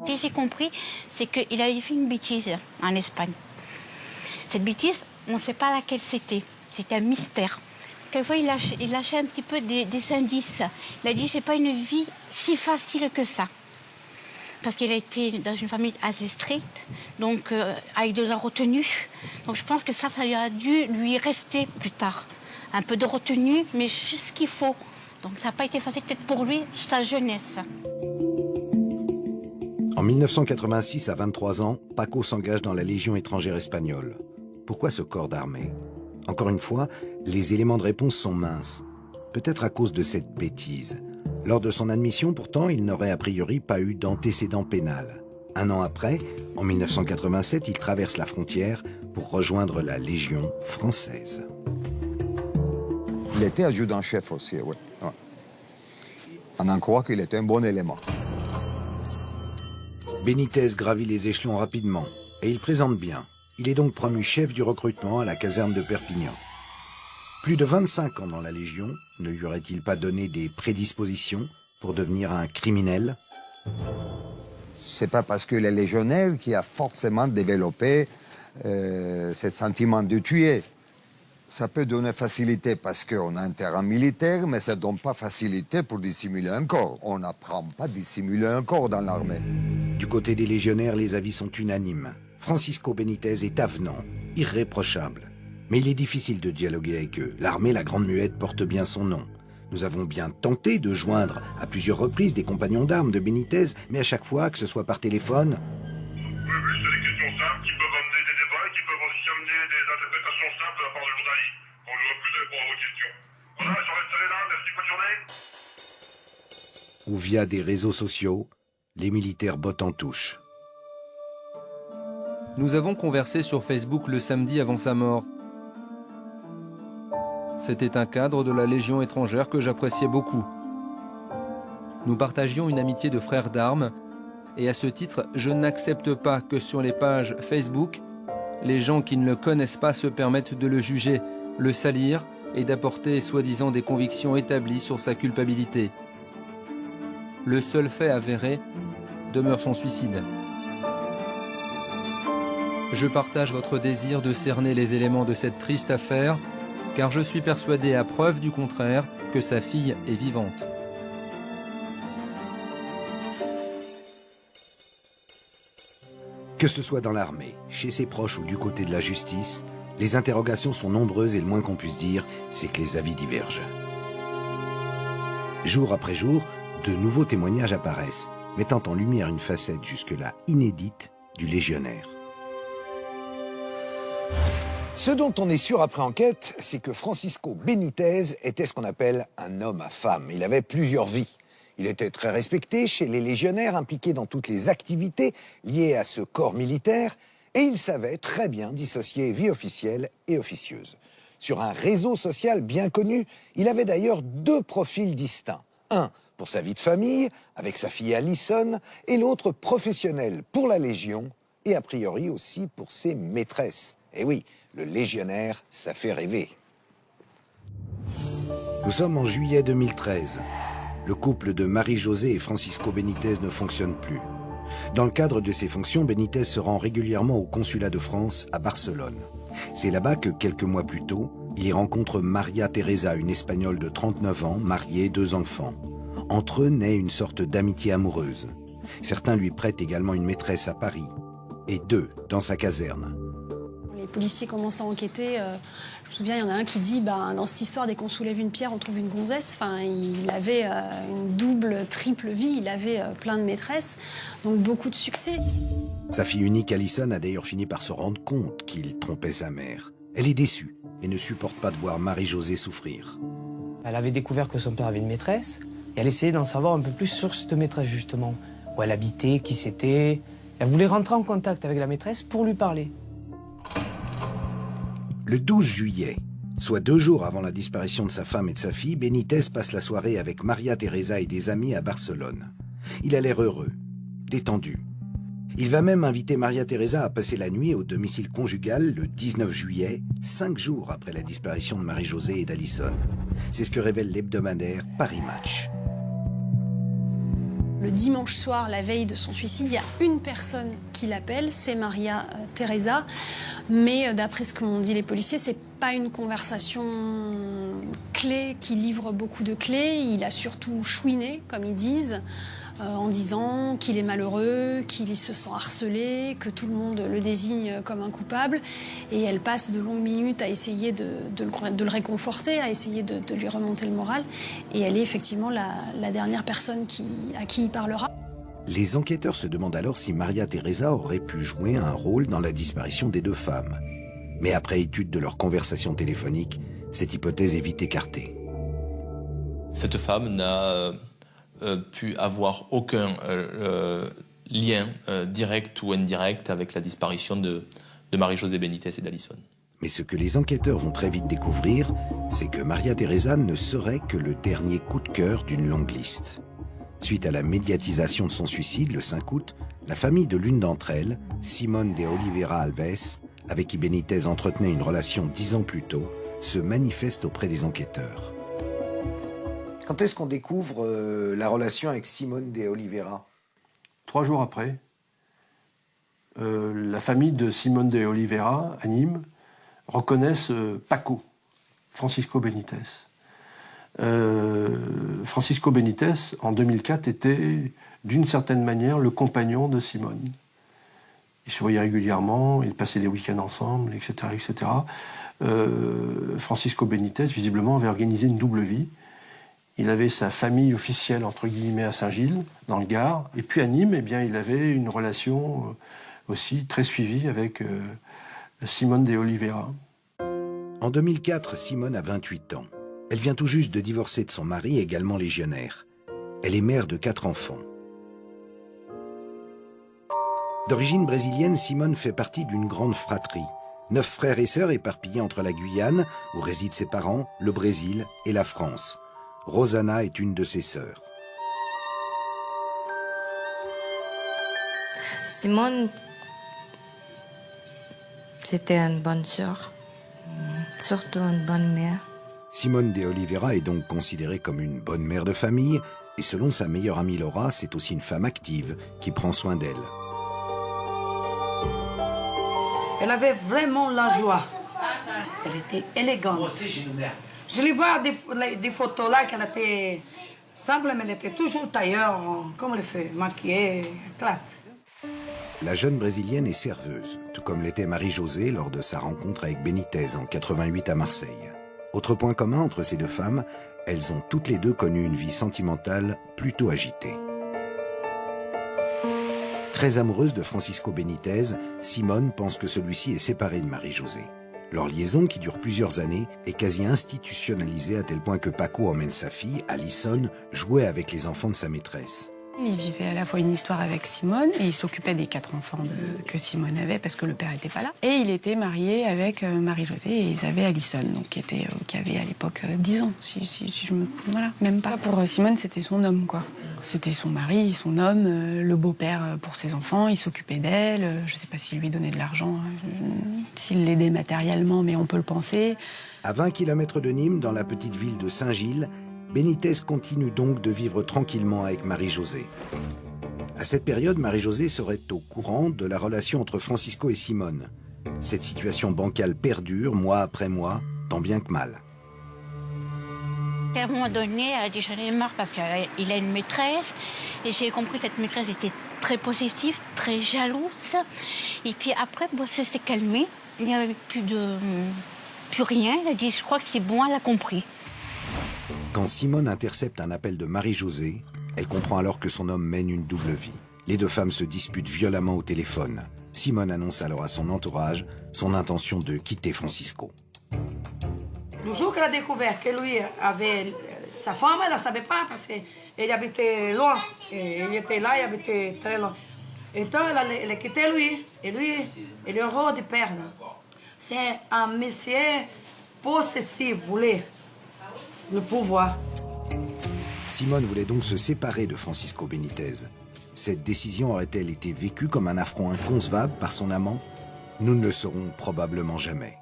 Ce que j'ai compris, c'est qu'il avait fait une bêtise en Espagne. Cette bêtise, on ne sait pas laquelle c'était. C'était un mystère. Quelquefois, il lâchait un petit peu des indices. Il a dit, j'ai pas une vie si facile que ça. Parce qu'il a été dans une famille assez stricte, donc avec de la retenue. Donc je pense que ça lui a dû lui rester plus tard. Un peu de retenue, mais juste ce qu'il faut. Donc ça n'a pas été facile peut-être pour lui, sa jeunesse. En 1986, à 23 ans, Paco s'engage dans la Légion étrangère espagnole. Pourquoi ce corps d'armée? Encore une fois, les éléments de réponse sont minces. Peut-être à cause de cette bêtise. Lors de son admission, pourtant, il n'aurait a priori pas eu d'antécédent pénal. Un an après, en 1987, il traverse la frontière pour rejoindre la Légion française. Il était adjudant-chef aussi, oui. Ouais. On en croit qu'il était un bon élément. Benítez gravit les échelons rapidement et il présente bien. Il est donc promu chef du recrutement à la caserne de Perpignan. Plus de 25 ans dans la Légion, ne lui aurait-il pas donné des prédispositions pour devenir un criminel? C'est pas parce qu'il est légionnaire qu'il a forcément développé ce sentiment de tuer. Ça peut donner facilité parce qu'on a un terrain militaire, mais ça ne donne pas facilité pour dissimuler un corps. On n'apprend pas à dissimuler un corps dans l'armée. Du côté des légionnaires, les avis sont unanimes. Francisco Benítez est avenant, irréprochable. Mais il est difficile de dialoguer avec eux. L'armée, la Grande Muette, porte bien son nom. Nous avons bien tenté de joindre à plusieurs reprises des compagnons d'armes de Benítez, mais à chaque fois, que ce soit par téléphone... Oui, c'est des questions simples qui peuvent amener des débats et qui peuvent aussi amener des interprétations simples de la part de journalistes. On ne va plus répondre à vos questions. Voilà, j'en resterai là. Merci, bonne journée. Ou via des réseaux sociaux, les militaires bottent en touche. Nous avons conversé sur Facebook le samedi avant sa mort. C'était un cadre de la Légion étrangère que j'appréciais beaucoup. Nous partagions une amitié de frères d'armes et à ce titre, je n'accepte pas que sur les pages Facebook, les gens qui ne le connaissent pas se permettent de le juger, le salir et d'apporter soi-disant des convictions établies sur sa culpabilité. Le seul fait avéré demeure son suicide. Je partage votre désir de cerner les éléments de cette triste affaire, car je suis persuadé, à preuve du contraire, que sa fille est vivante. Que ce soit dans l'armée, chez ses proches ou du côté de la justice, les interrogations sont nombreuses et le moins qu'on puisse dire, c'est que les avis divergent. Jour après jour, de nouveaux témoignages apparaissent, mettant en lumière une facette jusque-là inédite du légionnaire. Ce dont on est sûr après enquête, c'est que Francisco Benítez était ce qu'on appelle un homme à femme. Il avait plusieurs vies. Il était très respecté chez les légionnaires, impliqué dans toutes les activités liées à ce corps militaire, et il savait très bien dissocier vie officielle et officieuse. Sur un réseau social bien connu, il avait d'ailleurs 2 profils distincts. Un pour sa vie de famille, avec sa fille Alison, et l'autre professionnel pour la Légion, et a priori aussi pour ses maîtresses. Et oui, le légionnaire, ça fait rêver. Nous sommes en juillet 2013. Le couple de Marie-Josée et Francisco Benítez ne fonctionne plus. Dans le cadre de ses fonctions, Benítez se rend régulièrement au consulat de France à Barcelone. C'est là-bas que, quelques mois plus tôt, il y rencontre Maria Teresa, une Espagnole de 39 ans, mariée, 2 enfants. Entre eux naît une sorte d'amitié amoureuse. Certains lui prêtent également une maîtresse à Paris, et 2 dans sa caserne. Les policiers commencent à enquêter. Je me souviens, il y en a un qui dit dans cette histoire, dès qu'on soulève une pierre, on trouve une gonzesse. Enfin, il avait une double, triple vie. Il avait plein de maîtresses, donc beaucoup de succès. Sa fille unique, Alison, a d'ailleurs fini par se rendre compte qu'il trompait sa mère. Elle est déçue et ne supporte pas de voir Marie-Josée souffrir. Elle avait découvert que son père avait une maîtresse et elle essayait d'en savoir un peu plus sur cette maîtresse, justement. Où elle habitait, qui c'était. Elle voulait rentrer en contact avec la maîtresse pour lui parler. Le 12 juillet, soit 2 jours avant la disparition de sa femme et de sa fille, Benítez passe la soirée avec Maria Teresa et des amis à Barcelone. Il a l'air heureux, détendu. Il va même inviter Maria Teresa à passer la nuit au domicile conjugal le 19 juillet, 5 jours après la disparition de Marie-Josée et d'Alison. C'est ce que révèle l'hebdomadaire Paris Match. Le dimanche soir, la veille de son suicide, il y a une personne qui l'appelle, c'est Maria Teresa. Mais d'après ce qu'ont dit les policiers, c'est pas une conversation clé qui livre beaucoup de clés. Il a surtout chouiné, comme ils disent, en disant qu'il est malheureux, qu'il se sent harcelé, que tout le monde le désigne comme un coupable. Et elle passe de longues minutes à essayer de le réconforter, à essayer de lui remonter le moral. Et elle est effectivement la dernière personne à qui il parlera. Les enquêteurs se demandent alors si Maria Teresa aurait pu jouer un rôle dans la disparition des 2 femmes. Mais après étude de leur conversation téléphonique, cette hypothèse est vite écartée. Cette femme n'a pu avoir aucun lien direct ou indirect avec la disparition de Marie-Josée Benítez et d'Alison. Mais ce que les enquêteurs vont très vite découvrir, c'est que Maria Teresa ne serait que le dernier coup de cœur d'une longue liste. Suite à la médiatisation de son suicide le 5 août, la famille de l'une d'entre elles, Simone de Oliveira Alves, avec qui Benítez entretenait une relation 10 ans plus tôt, se manifeste auprès des enquêteurs. Quand est-ce qu'on découvre la relation avec Simone de Oliveira? 3 jours après, la famille de Simone de Oliveira, à Nîmes, reconnaissent Paco, Francisco Benítez. Francisco Benítez, en 2004, était d'une certaine manière le compagnon de Simone. Ils se voyaient régulièrement, ils passaient des week-ends ensemble, etc. etc. Francisco Benítez, visiblement, avait organisé une double vie. Il avait sa famille officielle, entre guillemets, à Saint-Gilles, dans le Gard. Et puis à Nîmes, eh bien, il avait une relation aussi très suivie avec Simone de Oliveira. En 2004, Simone a 28 ans. Elle vient tout juste de divorcer de son mari, également légionnaire. Elle est mère de 4 enfants. D'origine brésilienne, Simone fait partie d'une grande fratrie. 9 frères et sœurs éparpillés entre la Guyane, où résident ses parents, le Brésil et la France. Rosana est une de ses sœurs. Simone, c'était une bonne sœur, surtout une bonne mère. Simone de Oliveira est donc considérée comme une bonne mère de famille, et selon sa meilleure amie Laura, c'est aussi une femme active qui prend soin d'elle. Elle avait vraiment la joie. Elle était élégante. Je lui vois des photos là qu'elle était simple, mais elle était toujours tailleur, comme elle fait, maquillée, classe. La jeune Brésilienne est serveuse, tout comme l'était Marie-Josée lors de sa rencontre avec Benítez en 88 à Marseille. Autre point commun entre ces 2 femmes, elles ont toutes les 2 connu une vie sentimentale plutôt agitée. Très amoureuse de Francisco Benítez, Simone pense que celui-ci est séparé de Marie-Josée. Leur liaison, qui dure plusieurs années, est quasi institutionnalisée à tel point que Paco emmène sa fille, Alison, jouer avec les enfants de sa maîtresse. Il vivait à la fois une histoire avec Simone et il s'occupait des 4 enfants que Simone avait parce que le père n'était pas là. Et il était marié avec Marie-Josée et ils avaient Alison, donc qui avait à l'époque 10 ans, si je me... Voilà, même pas. Pour Simone, c'était son homme, quoi. C'était son mari, son homme, le beau-père pour ses enfants, il s'occupait d'elle. Je ne sais pas s'il lui donnait de l'argent, s'il l'aidait matériellement, mais on peut le penser. À 20 km de Nîmes, dans la petite ville de Saint-Gilles, Benítez continue donc de vivre tranquillement avec Marie-Josée. À cette période, Marie-Josée serait au courant de la relation entre Francisco et Simone. Cette situation bancale perdure mois après mois, tant bien que mal. À un moment donné, elle a dit j'en ai marre parce qu'il a une maîtresse. Et j'ai compris que cette maîtresse était très possessive, très jalouse. Et puis après, bon, ça s'est calmé. Il n'y avait plus rien. Elle a dit je crois que c'est bon, elle a compris. Quand Simone intercepte un appel de Marie-Josée, elle comprend alors que son homme mène une double vie. Les deux femmes se disputent violemment au téléphone. Simone annonce alors à son entourage son intention de quitter Francisco. Le jour qu'elle a découvert que lui avait sa femme, elle ne savait pas parce qu'il habitait loin. Et il était là, il habitait très loin. Et donc, elle a quitté lui. Et lui, il est heureux de perdre. C'est un monsieur possessif, voulait le pouvoir. Simone voulait donc se séparer de Francisco Benitez. Cette décision aurait-elle été vécue comme un affront inconcevable par son amant? Nous ne le saurons probablement jamais.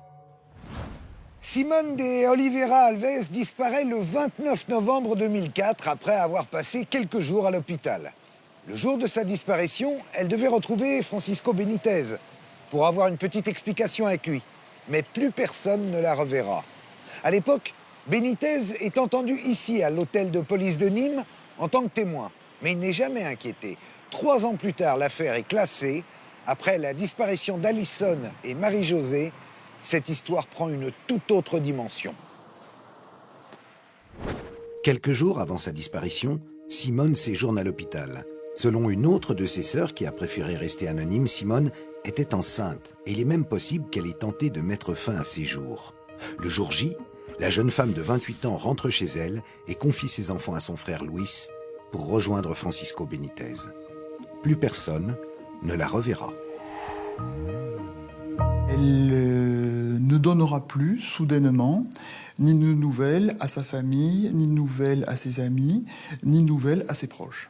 Simone de Oliveira Alves disparaît le 29 novembre 2004 après avoir passé quelques jours à l'hôpital. Le jour de sa disparition, elle devait retrouver Francisco Benitez pour avoir une petite explication avec lui. Mais plus personne ne la reverra. À l'époque, Benitez est entendu ici à l'hôtel de police de Nîmes en tant que témoin. Mais il n'est jamais inquiété. 3 ans plus tard, l'affaire est classée. Après la disparition d'Alison et Marie-Josée, cette histoire prend une toute autre dimension. Quelques jours avant sa disparition, Simone séjourne à l'hôpital. Selon une autre de ses sœurs qui a préféré rester anonyme, Simone était enceinte et il est même possible qu'elle ait tenté de mettre fin à ses jours. Le jour J, la jeune femme de 28 ans rentre chez elle et confie ses enfants à son frère Luis pour rejoindre Francisco Benitez. Plus personne ne la reverra. Elle ne donnera plus, soudainement, ni de nouvelles à sa famille, ni de nouvelles à ses amis, ni de nouvelles à ses proches.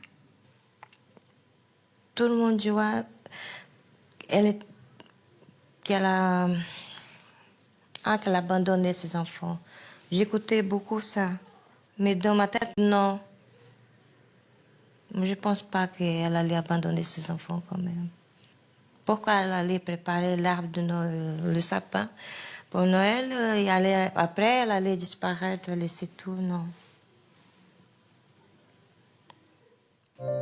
Tout le monde dit qu'elle a abandonné ses enfants. J'écoutais beaucoup ça. Mais dans ma tête, non. Je ne pense pas qu'elle allait abandonner ses enfants quand même. Pourquoi elle allait préparer l'arbre de Noël, le sapin pour Noël, et après elle allait disparaître, laisser tout, non.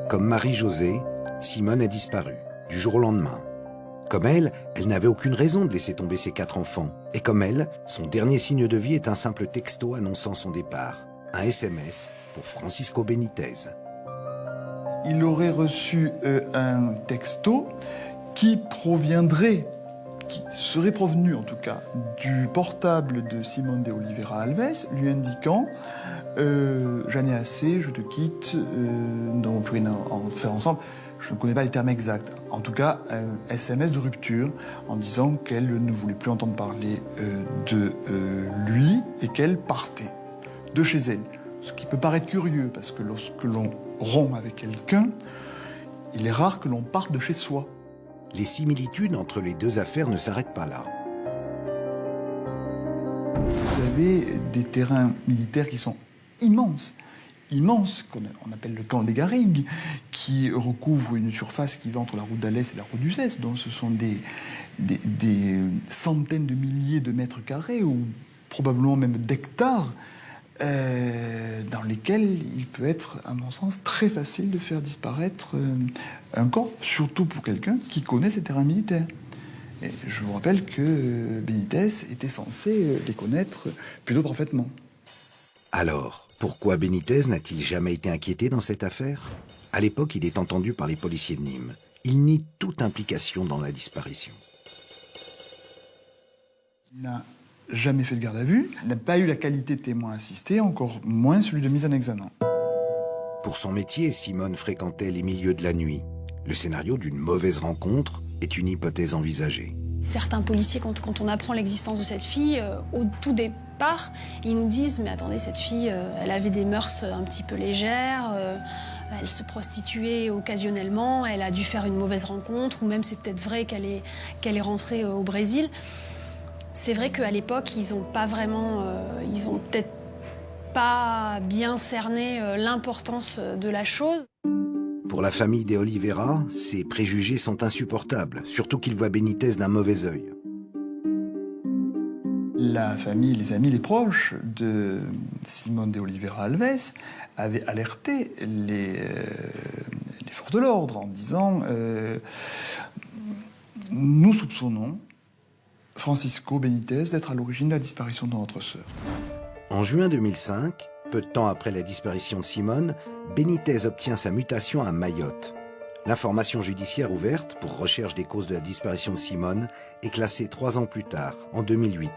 Comme Marie-Josée, Simone a disparu, du jour au lendemain. Comme elle n'avait aucune raison de laisser tomber ses 4 enfants. Et comme elle, son dernier signe de vie est un simple texto annonçant son départ. Un SMS pour Francisco Benitez. Il aurait reçu un texto qui serait provenu en tout cas du portable de Simone de Oliveira Alves, lui indiquant j'en ai assez, je te quitte, nous n'avons plus rien à en faire ensemble. Je ne connais pas les termes exacts. En tout cas, un SMS de rupture en disant qu'elle ne voulait plus entendre parler de lui et qu'elle partait de chez elle. Ce qui peut paraître curieux parce que lorsque l'on rompt avec quelqu'un, il est rare que l'on parte de chez soi. Les similitudes entre les deux affaires ne s'arrêtent pas là. Vous avez des terrains militaires qui sont immenses, qu'on appelle le camp des Garrigues, qui recouvre une surface qui va entre la route d'Alès et la route d'Uzès. Donc ce sont des centaines de milliers de mètres carrés, ou probablement même d'hectares, dans lesquels il peut être, à mon sens, très facile de faire disparaître un corps, surtout pour quelqu'un qui connaît ces terrains militaires. Et je vous rappelle que Benitez était censé les connaître plutôt parfaitement. Alors, pourquoi Benitez n'a-t-il jamais été inquiété dans cette affaire? À l'époque, il est entendu par les policiers de Nîmes. Il nie toute implication dans la disparition. Il n'a jamais fait de garde à vue, n'a pas eu la qualité de témoin assisté, encore moins celui de mise en examen. Pour son métier, Simone fréquentait les milieux de la nuit. Le scénario d'une mauvaise rencontre est une hypothèse envisagée. Certains policiers, quand on apprend l'existence de cette fille, au tout départ, ils nous disent « Mais attendez, cette fille, elle avait des mœurs un petit peu légères, elle se prostituait occasionnellement, elle a dû faire une mauvaise rencontre, ou même c'est peut-être vrai qu'elle est rentrée au Brésil. » C'est vrai qu'à l'époque, ils ont peut-être pas bien cerné l'importance de la chose. Pour la famille de Oliveira, ces préjugés sont insupportables, surtout qu'ils voient Benítez d'un mauvais œil. La famille, les amis, les proches de Simone de Oliveira Alves avaient alerté les forces de l'ordre en disant nous soupçonnons Francisco Benítez d'être à l'origine de la disparition de notre sœur. En juin 2005, peu de temps après la disparition de Simone, Benítez obtient sa mutation à Mayotte. L'information judiciaire ouverte pour recherche des causes de la disparition de Simone est classée 3 ans plus tard, en 2008.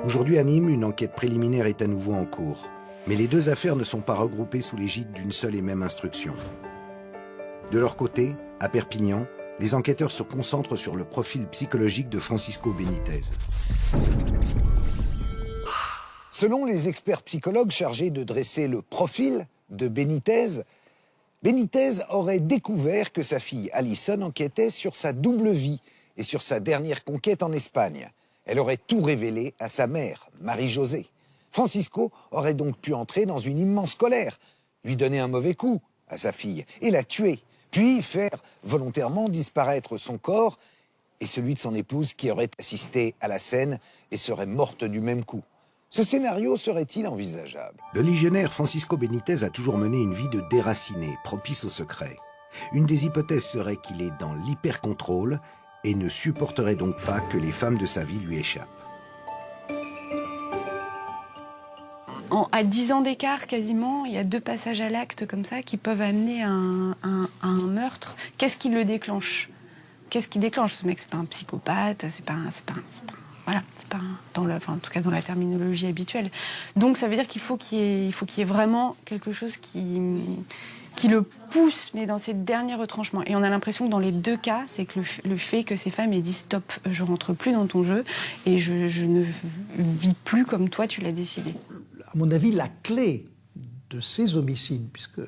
Aujourd'hui à Nîmes, une enquête préliminaire est à nouveau en cours. Mais les deux affaires ne sont pas regroupées sous l'égide d'une seule et même instruction. De leur côté, à Perpignan, les enquêteurs se concentrent sur le profil psychologique de Francisco Benítez. Selon les experts psychologues chargés de dresser le profil de Benítez, Benítez aurait découvert que sa fille Alison enquêtait sur sa double vie et sur sa dernière conquête en Espagne. Elle aurait tout révélé à sa mère, Marie-Josée. Francisco aurait donc pu entrer dans une immense colère, lui donner un mauvais coup à sa fille et la tuer, puis faire volontairement disparaître son corps et celui de son épouse qui aurait assisté à la scène et serait morte du même coup. Ce scénario serait-il envisageable? Le légionnaire Francisco Benítez a toujours mené une vie de déraciné, propice au secret. Une des hypothèses serait qu'il est dans l'hyper-contrôle et ne supporterait donc pas que les femmes de sa vie lui échappent. À 10 ans d'écart, quasiment, il y a 2 passages à l'acte comme ça qui peuvent amener à un meurtre. Qu'est-ce qui le déclenche? Qu'est-ce qui déclenche ce mec? C'est pas un psychopathe, voilà, c'est pas en tout cas dans la terminologie habituelle. Donc ça veut dire qu'il faut qu'il y ait vraiment quelque chose qui le pousse, mais dans ses derniers retranchements. Et on a l'impression que dans les 2 cas, c'est que le fait que ces femmes aient dit stop, je rentre plus dans ton jeu et je ne vis plus comme toi tu l'as décidé. À mon avis, la clé de ces homicides, puisqu'on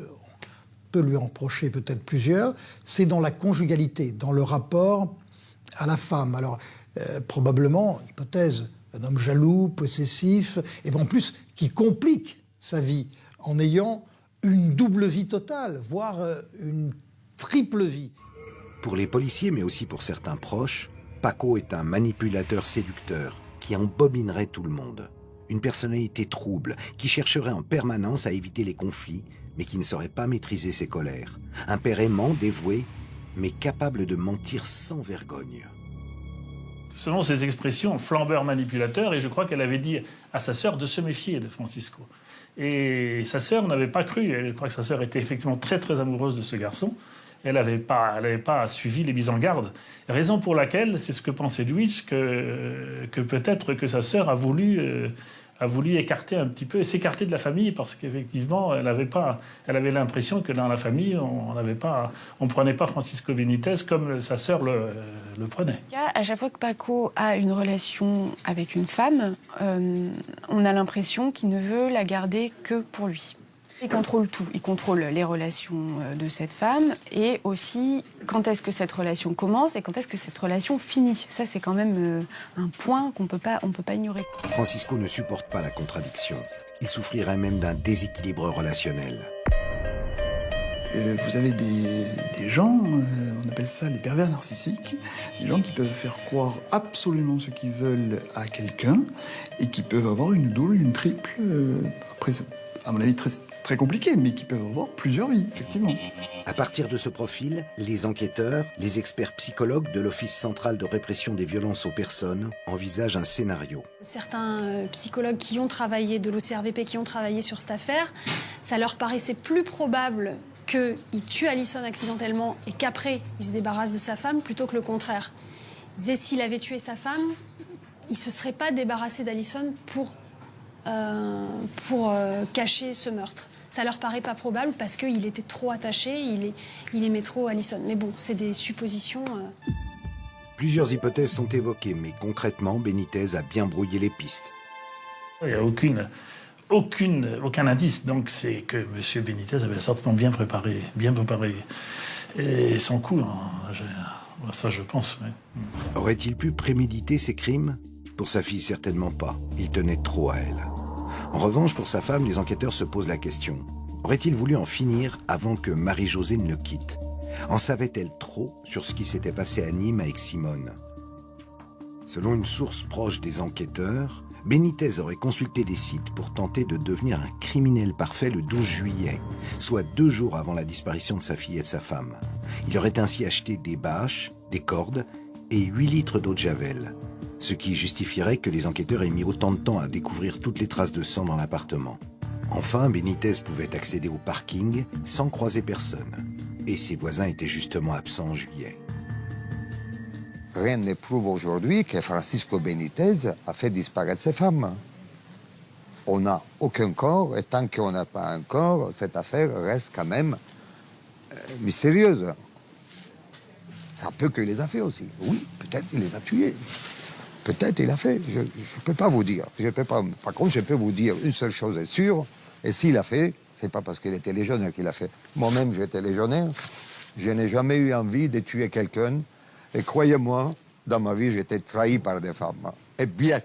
peut lui en reprocher peut-être plusieurs, c'est dans la conjugalité, dans le rapport à la femme. Alors, probablement, hypothèse, un homme jaloux, possessif, et en plus, qui complique sa vie en ayant une double vie totale, voire une triple vie. Pour les policiers, mais aussi pour certains proches, Paco est un manipulateur séducteur qui embobinerait tout le monde. Une personnalité trouble qui chercherait en permanence à éviter les conflits, mais qui ne saurait pas maîtriser ses colères. Un père aimant, dévoué, mais capable de mentir sans vergogne. Selon ses expressions, flambeur manipulateur, et je crois qu'elle avait dit à sa sœur de se méfier de Francisco. Et sa sœur n'avait pas cru. Elle croit que sa sœur était effectivement très très amoureuse de ce garçon. Elle n'avait pas suivi les mises en garde. Raison pour laquelle, c'est ce que pense Edwidge, que peut-être que sa sœur a voulu écarter un petit peu, s'écarter de la famille, parce qu'effectivement, elle avait l'impression que dans la famille, on ne prenait pas Francisco Benítez comme sa sœur le prenait. À chaque fois que Paco a une relation avec une femme, on a l'impression qu'il ne veut la garder que pour lui. Il contrôle tout. Il contrôle les relations de cette femme et aussi quand est-ce que cette relation commence et quand est-ce que cette relation finit. Ça, c'est quand même un point qu'on peut pas ignorer. Francisco ne supporte pas la contradiction. Il souffrirait même d'un déséquilibre relationnel. Vous avez des gens, on appelle ça les pervers narcissiques, des gens qui peuvent faire croire absolument ce qu'ils veulent à quelqu'un et qui peuvent avoir une double, une triple, après, à mon avis, très compliqué, mais qui peuvent avoir plusieurs vies, effectivement. À partir de ce profil, les enquêteurs, les experts psychologues de l'Office central de répression des violences aux personnes envisagent un scénario. Certains psychologues qui ont travaillé, de l'OCRVP, qui ont travaillé sur cette affaire, ça leur paraissait plus probable qu'il tue Alison accidentellement et qu'après, il se débarrasse de sa femme, plutôt que le contraire. Ils disaient, s'il avait tué sa femme, il ne se serait pas débarrassé d'Alison pour cacher ce meurtre. Ça leur paraît pas probable parce qu'il était trop attaché, il aimait trop Alison. Mais bon, c'est des suppositions. Plusieurs hypothèses sont évoquées, mais concrètement, Benítez a bien brouillé les pistes. Il n'y a aucun indice, donc c'est que M. Benítez avait certainement bien préparé son coup. Ça, je pense. Oui. Aurait-il pu préméditer ses crimes? Pour sa fille, certainement pas. Il tenait trop à elle. En revanche, pour sa femme, les enquêteurs se posent la question. Aurait-il voulu en finir avant que Marie-Josée ne le quitte? En savait-elle trop sur ce qui s'était passé à Nîmes avec Simone? Selon une source proche des enquêteurs, Benitez aurait consulté des sites pour tenter de devenir un criminel parfait le 12 juillet, soit 2 jours avant la disparition de sa fille et de sa femme. Il aurait ainsi acheté des bâches, des cordes et 8 litres d'eau de javel, ce qui justifierait que les enquêteurs aient mis autant de temps à découvrir toutes les traces de sang dans l'appartement. Enfin, Benitez pouvait accéder au parking sans croiser personne. Et ses voisins étaient justement absents en juillet. Rien ne prouve aujourd'hui que Francisco Benitez a fait disparaître ses femmes. On n'a aucun corps, et tant qu'on n'a pas un corps, cette affaire reste quand même mystérieuse. Ça peut qu'il les a fait aussi. Oui, peut-être il les a tués. Peut-être il a fait. Je ne peux pas vous dire. Par contre, je peux vous dire une seule chose est sûre, et s'il a fait, c'est pas parce qu'il était légionnaire qu'il a fait. Moi-même, j'étais légionnaire. Je n'ai jamais eu envie de tuer quelqu'un. Et croyez-moi, dans ma vie, j'ai été trahi par des femmes. Et bien.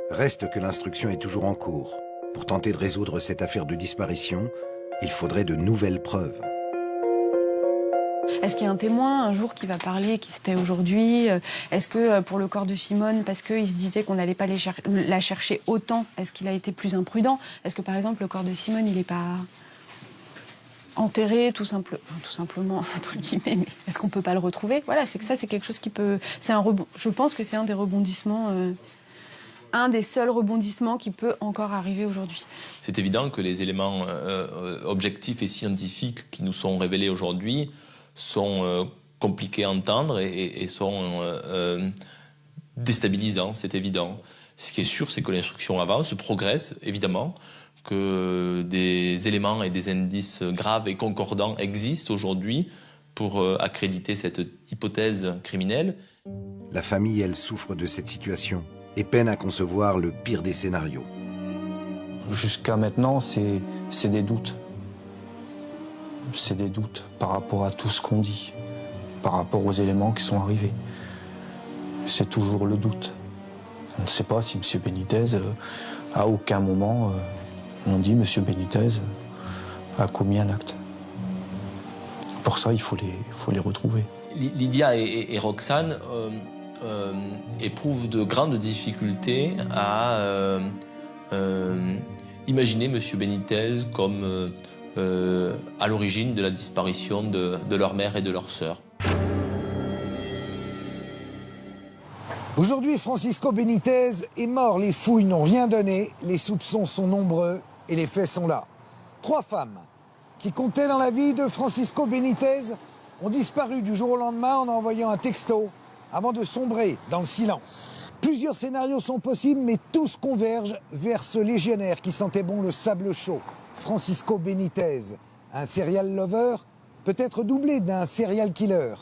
Reste que l'instruction est toujours en cours. Pour tenter de résoudre cette affaire de disparition, il faudrait de nouvelles preuves. Est-ce qu'il y a un témoin un jour qui va parler, qui c'était aujourd'hui? Est-ce que pour le corps de Simone, parce qu'il se disait qu'on n'allait pas la chercher autant, est-ce qu'il a été plus imprudent? Est-ce que par exemple le corps de Simone, il n'est pas enterré tout simplement, entre guillemets, mais est-ce qu'on ne peut pas le retrouver? Voilà, c'est que ça, c'est quelque chose qui peut... Je pense que c'est un des rebondissements... un des seuls rebondissements qui peut encore arriver aujourd'hui. C'est évident que les éléments objectifs et scientifiques qui nous sont révélés aujourd'hui sont compliqués à entendre et sont déstabilisants, c'est évident. Ce qui est sûr, c'est que l'instruction avance, progresse, évidemment, que des éléments et des indices graves et concordants existent aujourd'hui pour accréditer cette hypothèse criminelle. La famille, elle, souffre de cette situation et peine à concevoir le pire des scénarios. Jusqu'à maintenant, c'est des doutes. C'est des doutes par rapport à tout ce qu'on dit, par rapport aux éléments qui sont arrivés. C'est toujours le doute. On ne sait pas si M. Benitez, à aucun moment, on dit M. Benitez a commis un acte. Pour ça, il faut les retrouver. Lydia et Roxane éprouvent de grandes difficultés à imaginer M. Benitez comme à l'origine de la disparition de leur mère et de leur sœur. Aujourd'hui, Francisco Benitez est mort. Les fouilles n'ont rien donné, les soupçons sont nombreux et les faits sont là. 3 femmes qui comptaient dans la vie de Francisco Benitez ont disparu du jour au lendemain en envoyant un texto avant de sombrer dans le silence. Plusieurs scénarios sont possibles, mais tous convergent vers ce légionnaire qui sentait bon le sable chaud. Francisco Benitez, un serial lover, peut être doublé d'un serial killer.